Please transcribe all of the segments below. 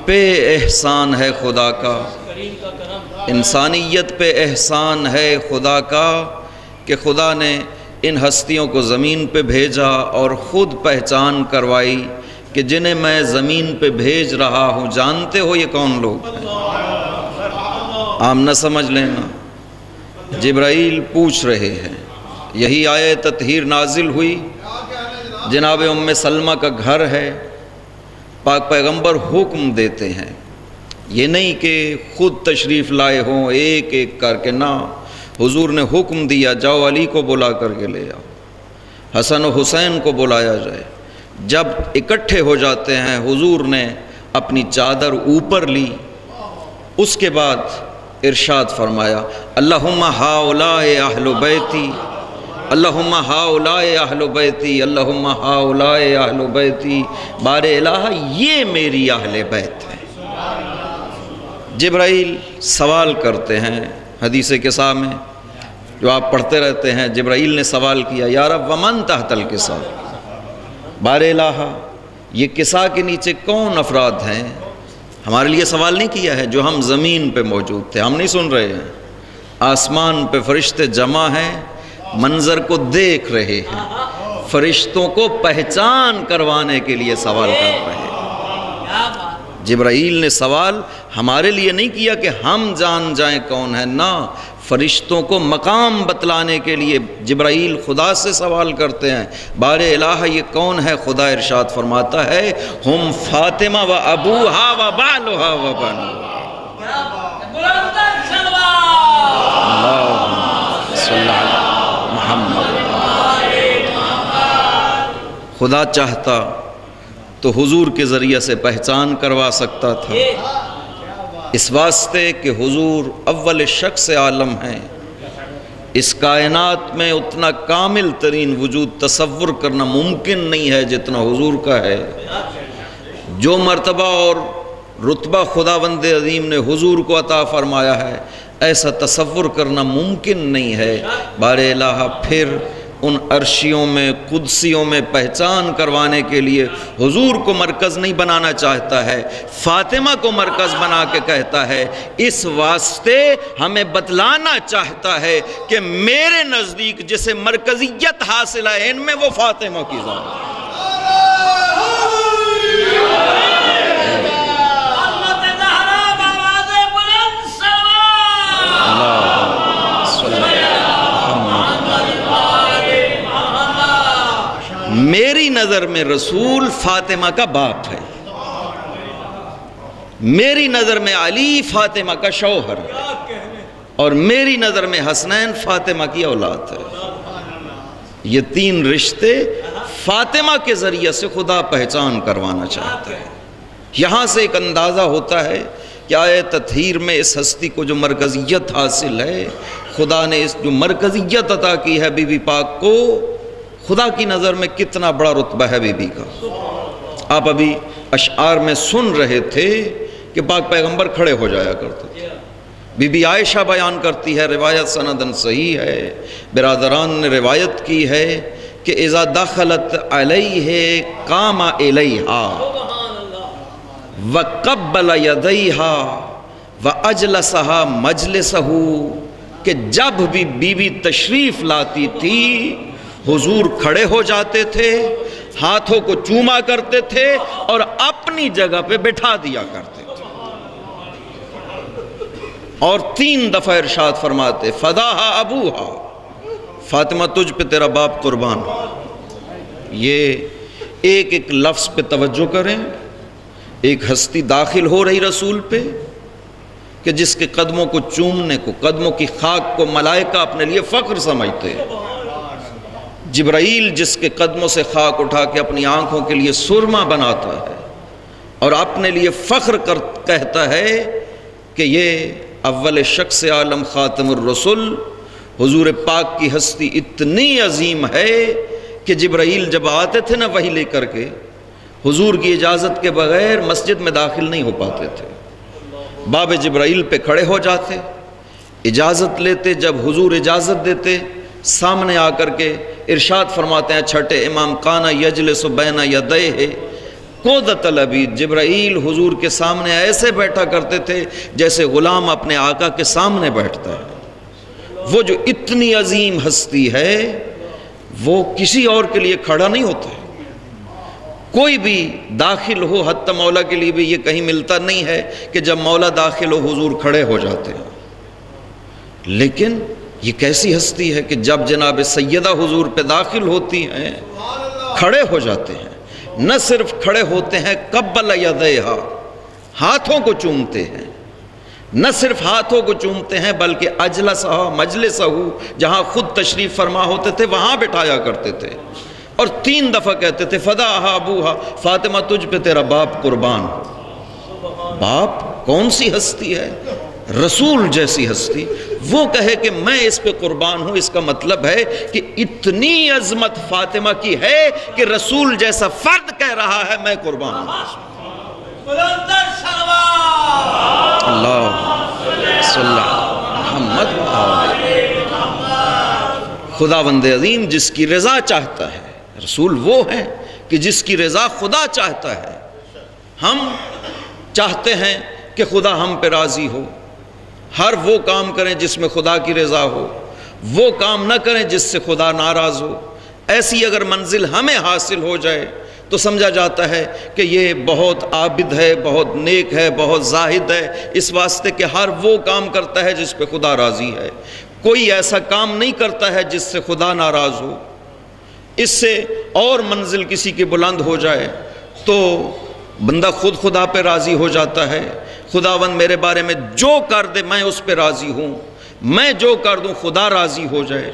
پہ احسان ہے خدا کا، انسانیت پہ احسان ہے خدا کا کہ خدا نے ان ہستیوں کو زمین پہ بھیجا اور خود پہچان کروائی کہ جنہیں میں زمین پہ بھیج رہا ہوں جانتے ہو یہ کون لوگ ہیں؟ عام نہ سمجھ لینا، جبرائیل پوچھ رہے ہیں۔ یہی آیت تطہیر نازل ہوئی، جناب ام سلمہ کا گھر ہے، پاک پیغمبر حکم دیتے ہیں، یہ نہیں کہ خود تشریف لائے ہوں ایک ایک کر کے، نہ، حضور نے حکم دیا جاؤ علی کو بلا کر کے لے آؤ، حسن و حسین کو بلایا جائے۔ جب اکٹھے ہو جاتے ہیں حضور نے اپنی چادر اوپر لی، اس کے بعد ارشاد فرمایا اللہم ہؤلاء اہل بیتی، اللہم ہؤلاء اہل بیتی، اللہم ہؤلاء اہل بیتی، بار الہ یہ میری اہل بیت ہے۔ جبرائیل سوال کرتے ہیں حدیث قصہ میں جو آپ پڑھتے رہتے ہیں، جبرائیل نے سوال کیا یا رب ومن تحت القصہ، بار الہ یہ قصہ کے نیچے کون افراد ہیں؟ ہمارے لیے سوال نہیں کیا ہے، جو ہم زمین پہ موجود تھے ہم نہیں سن رہے ہیں، آسمان پہ فرشتے جمع ہیں، منظر کو دیکھ رہے ہیں، فرشتوں کو پہچان کروانے کے لیے سوال کر رہے ہیں۔ جبرائیل نے سوال ہمارے لیے نہیں کیا کہ ہم جان جائیں کون ہے، نہ، فرشتوں کو مقام بتلانے کے لیے جبرائیل خدا سے سوال کرتے ہیں بار الہ یہ کون ہے؟ خدا ارشاد فرماتا ہے ہم فاطمہ و ابوہا و بالہا و بنوہا۔ اللہم صلی علی محمد۔ خدا چاہتا تو حضور کے ذریعے سے پہچان کروا سکتا تھا، اس واسطے کہ حضور اول شخص عالم ہیں، اس کائنات میں اتنا کامل ترین وجود تصور کرنا ممکن نہیں ہے جتنا حضور کا ہے۔ جو مرتبہ اور رتبہ خداوند عظیم نے حضور کو عطا فرمایا ہے ایسا تصور کرنا ممکن نہیں ہے۔ بار الہ پھر ان عرشیوں میں قدسیوں میں پہچان کروانے کے لیے حضور کو مرکز نہیں بنانا چاہتا ہے، فاطمہ کو مرکز بنا کے کہتا ہے، اس واسطے ہمیں بتلانا چاہتا ہے کہ میرے نزدیک جسے مرکزیت حاصل ہے ان میں وہ فاطمہ کی ذات ہے۔ میری نظر میں رسول فاطمہ کا باپ ہے، میری نظر میں علی فاطمہ کا شوہر ہے، اور میری نظر میں حسنین فاطمہ کی اولاد ہے۔ یہ تین رشتے فاطمہ کے ذریعے سے خدا پہچان کروانا چاہتا ہے۔ یہاں سے ایک اندازہ ہوتا ہے کہ آیت تطہیر میں اس ہستی کو جو مرکزیت حاصل ہے، خدا نے اس جو مرکزیت عطا کی ہے بی بی پاک کو، خدا کی نظر میں کتنا بڑا رتبہ ہے بی بی کا۔ آپ ابھی اشعار میں سن رہے تھے کہ پاک پیغمبر کھڑے ہو جایا کرتے تھے۔ بی بی عائشہ بیان کرتی ہے، روایت سندن صحیح ہے، برادران نے روایت کی ہے کہ اذا دخلت علیہ قام الیہا وقبل یدیہا واجلسہا مجلسہ، کہ جب بھی بی بی تشریف لاتی تھی حضور کھڑے ہو جاتے تھے، ہاتھوں کو چوما کرتے تھے اور اپنی جگہ پہ بٹھا دیا کرتے تھے، اور 3 دفعہ ارشاد فرماتے فداہا ابوہا، فاطمہ تجھ پہ تیرا باپ قربان۔ یہ ایک ایک لفظ پہ توجہ کریں، ایک ہستی داخل ہو رہی رسول پہ کہ جس کے قدموں کو چومنے کو، قدموں کی خاک کو ملائکہ اپنے لیے فخر سمجھتے ہیں۔ جبرائیل جس کے قدموں سے خاک اٹھا کے اپنی آنکھوں کے لیے سرما بناتا ہے اور اپنے لیے فخر کہتا ہے کہ یہ اول شخص عالم خاتم الرسل حضور پاک کی ہستی اتنی عظیم ہے کہ جبرائیل جب آتے تھے نا وحی لے کر کے، حضور کی اجازت کے بغیر مسجد میں داخل نہیں ہو پاتے تھے، باب جبرائیل پہ کھڑے ہو جاتے، اجازت لیتے، جب حضور اجازت دیتے سامنے آ کر کے ارشاد فرماتے ہیں چھٹے امام کانا یجلس بین یدیہ، قودۃ العبید، جبرائیل حضور کے سامنے ایسے بیٹھا کرتے تھے جیسے غلام اپنے آقا کے سامنے بیٹھتا ہے۔ وہ جو اتنی عظیم ہستی ہے وہ کسی اور کے لیے کھڑا نہیں ہوتا ہے۔ کوئی بھی داخل ہو، حتی مولا کے لیے بھی یہ کہیں ملتا نہیں ہے کہ جب مولا داخل ہو حضور کھڑے ہو جاتے ہیں۔ لیکن یہ کیسی ہستی ہے کہ جب جناب سیدہ حضور پہ داخل ہوتی ہیں کھڑے ہو جاتے ہیں۔ نہ صرف کھڑے ہوتے ہیں، قبل یدیہا، ہاتھوں کو چومتے ہیں۔ نہ صرف ہاتھوں کو چومتے ہیں بلکہ اجلسہ مجلسہ، جہاں خود تشریف فرما ہوتے تھے وہاں بٹھایا کرتے تھے، اور 3 دفعہ کہتے تھے فداہا ابوہا، فاطمہ تجھ پہ تیرا باپ قربان۔ باپ کون سی ہستی ہے؟ رسول جیسی ہستی۔ وہ کہے کہ میں اس پہ قربان ہوں، اس کا مطلب ہے کہ اتنی عظمت فاطمہ کی ہے کہ رسول جیسا فرد کہہ رہا ہے میں قربان ہوں۔ اللہ صلی اللہ محمد خداوند عظیم جس کی رضا چاہتا ہے، رسول وہ ہیں کہ جس کی رضا خدا چاہتا ہے۔ ہم چاہتے ہیں کہ خدا ہم پہ راضی ہو، ہر وہ کام کریں جس میں خدا کی رضا ہو، وہ کام نہ کریں جس سے خدا ناراض ہو۔ ایسی اگر منزل ہمیں حاصل ہو جائے تو سمجھا جاتا ہے کہ یہ بہت عابد ہے، بہت نیک ہے، بہت زاہد ہے، اس واسطے کہ ہر وہ کام کرتا ہے جس پہ خدا راضی ہے۔ کوئی ایسا کام نہیں کرتا ہے جس سے خدا ناراض ہو۔ اس سے اور منزل کسی کی بلند ہو جائے تو بندہ خود خدا پہ راضی ہو جاتا ہے۔ خداوند میرے بارے میں جو کر دے میں اس پہ راضی ہوں، میں جو کر دوں خدا راضی ہو جائے۔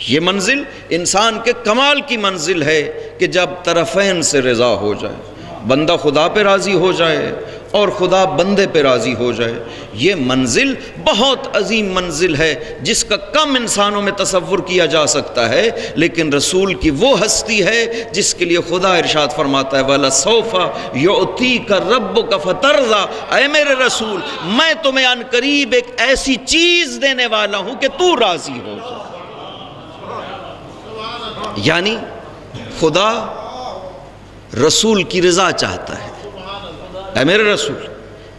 یہ منزل انسان کے کمال کی منزل ہے کہ جب طرفین سے رضا ہو جائے، بندہ خدا پہ راضی ہو جائے اور خدا بندے پہ راضی ہو جائے۔ یہ منزل بہت عظیم منزل ہے جس کا کم انسانوں میں تصور کیا جا سکتا ہے، لیکن رسول کی وہ ہستی ہے جس کے لیے خدا ارشاد فرماتا ہے وَلَسَوْفَ يُعْتِيكَ رَبُّكَ فَتَرْضَىٰ، اے میرے رسول میں تمہیں عن قریب ایک ایسی چیز دینے والا ہوں کہ تو راضی ہو جائے۔ یعنی خدا رسول کی رضا چاہتا ہے۔ اے میرے رسول،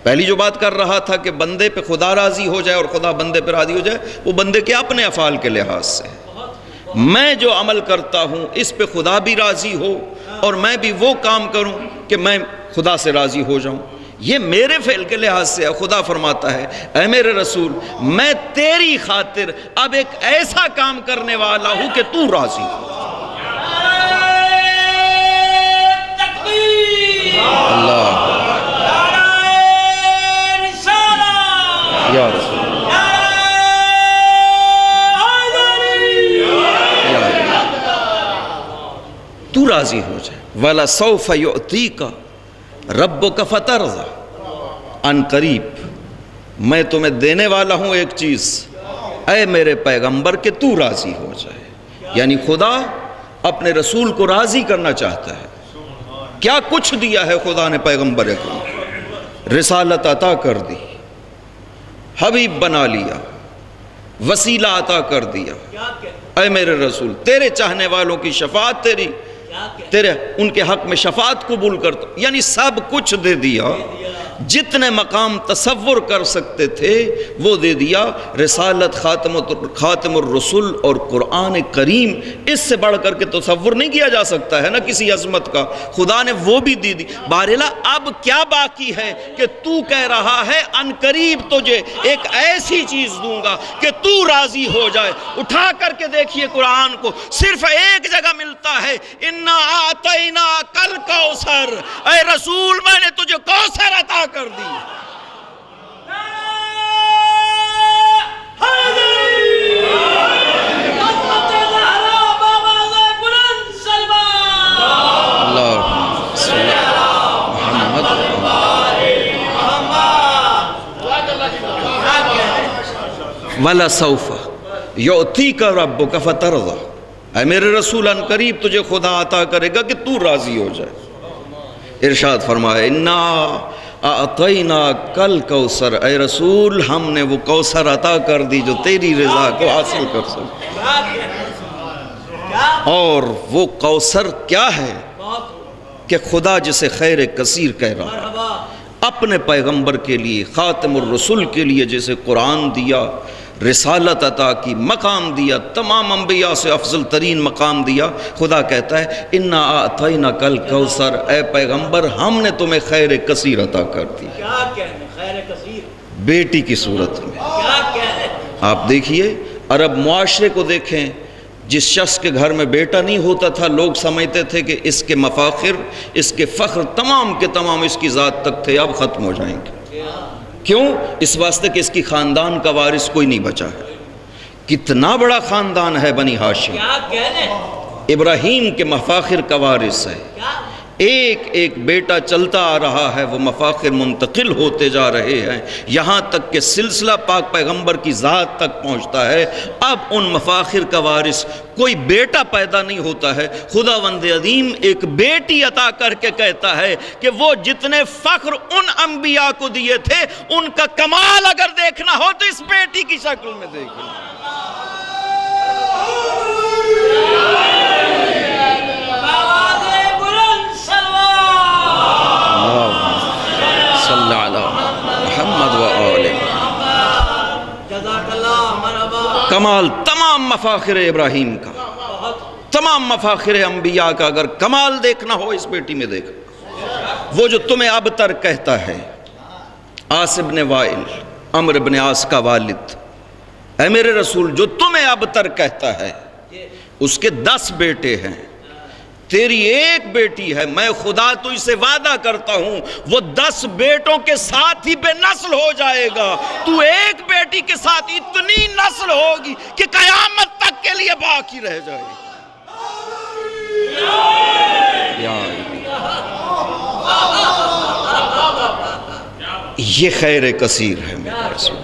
پہلی جو بات کر رہا تھا کہ بندے پہ خدا راضی ہو جائے اور خدا بندے پہ راضی ہو جائے، وہ بندے کے اپنے افعال کے لحاظ سے ہے۔ میں جو عمل کرتا ہوں اس پہ خدا بھی راضی ہو اور میں بھی وہ کام کروں کہ میں خدا سے راضی ہو جاؤں، یہ میرے فعل کے لحاظ سے ہے۔ خدا فرماتا ہے اے میرے رسول میں تیری خاطر اب ایک ایسا کام کرنے والا ہوں کہ تو راضی ہو۔ اللہ یا رسول تو راضی ہو جائے۔ وَلَسَوْفَ يُعْتِيكَ رَبُّكَ فَتَرْضَىٰ، عن قریب میں تمہیں دینے والا ہوں ایک چیز اے میرے پیغمبر کہ تو راضی ہو جائے۔ یعنی خدا اپنے رسول کو راضی کرنا چاہتا ہے۔ کیا کچھ دیا ہے خدا نے پیغمبر کو؟ رسالت عطا کر دی، حبیب بنا لیا، وسیلہ عطا کر دیا۔ اے میرے رسول تیرے چاہنے والوں کی شفاعت تیرے ان کے حق میں شفاعت قبول کرتا، یعنی سب کچھ دے دیا۔ جتنے مقام تصور کر سکتے تھے وہ دے دیا۔ رسالت خاتم الرسل اور قرآن کریم، اس سے بڑھ کر کے تصور نہیں کیا جا سکتا ہے نا کسی عظمت کا۔ خدا نے وہ بھی دی۔ بہرحال اب کیا باقی ہے کہ تو کہہ رہا ہے ان قریب تجھے ایک ایسی چیز دوں گا کہ تو راضی ہو جائے۔ اٹھا کر کے دیکھیے قرآن کو، صرف ایک جگہ ملتا ہے انا اعطیناک الکوثر، اے رسول میں نے تجھے کوثر عطا کر دی۔ وَلَسَوْفَ يُعْتِيكَ رَبُّكَ فَتَرْضَىٰ، اے میرے رسول ان قریب تجھے خدا عطا کرے گا کہ تو راضی ہو جائے۔ ارشاد فرمایا انا اعطیناک الکوثر، اے رسول ہم نے وہ کوثر عطا کر دی جو تیری رضا کو حاصل کر سکے۔ اور وہ کوثر کیا ہے کہ خدا جسے خیر کثیر کہہ رہا ہے، اپنے پیغمبر کے لیے، خاتم الرسول کے لیے جسے قرآن دیا، رسالت عطا کی، مقام دیا، تمام انبیاء سے افضل ترین مقام دیا، خدا کہتا ہے انا اعطیناک الکوثر، اے پیغمبر ہم نے تمہیں خیر کثیر عطا کر دی۔ کیا کہنے خیر کثیر، بیٹی کی صورت میں کیا کہنے۔ آپ دیکھیے عرب معاشرے کو دیکھیں، جس شخص کے گھر میں بیٹا نہیں ہوتا تھا لوگ سمجھتے تھے کہ اس کے مفاخر، اس کے فخر تمام کے تمام اس کی ذات تک تھے، اب ختم ہو جائیں گے۔ کیوں؟ اس واسطے کہ اس کی خاندان کا وارث کوئی نہیں بچا ہے۔ کتنا بڑا خاندان ہے بنی ہاشم، کیا کہنے، ابراہیم کے مفاخر کا وارث ہے، کیا ایک ایک بیٹا چلتا آ رہا ہے، وہ مفاخر منتقل ہوتے جا رہے ہیں، یہاں تک کہ سلسلہ پاک پیغمبر کی ذات تک پہنچتا ہے۔ اب ان مفاخر کا وارث کوئی بیٹا پیدا نہیں ہوتا ہے، خداوند عظیم ایک بیٹی عطا کر کے کہتا ہے کہ وہ جتنے فخر ان انبیاء کو دیے تھے ان کا کمال اگر دیکھنا ہو تو اس بیٹی کی شکل میں دیکھیں۔ صلی علی محمد و آلہ۔ جزاک اللہ مرحبا۔ کمال تمام مفاخر ابراہیم کا، تمام مفاخر انبیاء کا اگر کمال دیکھنا ہو اس بیٹی میں دیکھ۔ وہ جو تمہیں ابتر کہتا ہے، عاص بن وائل عمرو بن عاص کا والد، اے میرے رسول جو تمہیں ابتر کہتا ہے اس کے 10 بیٹے ہیں، تیری ایک بیٹی ہے، میں خدا تو اسے وعدہ کرتا ہوں وہ 10 بیٹوں کے ساتھ ہی بے نسل ہو جائے گا، تو ایک بیٹی کے ساتھ اتنی نسل ہوگی کہ قیامت تک کے لیے باقی رہ جائے گی۔ یہ خیر کثیر ہے میرے رسول۔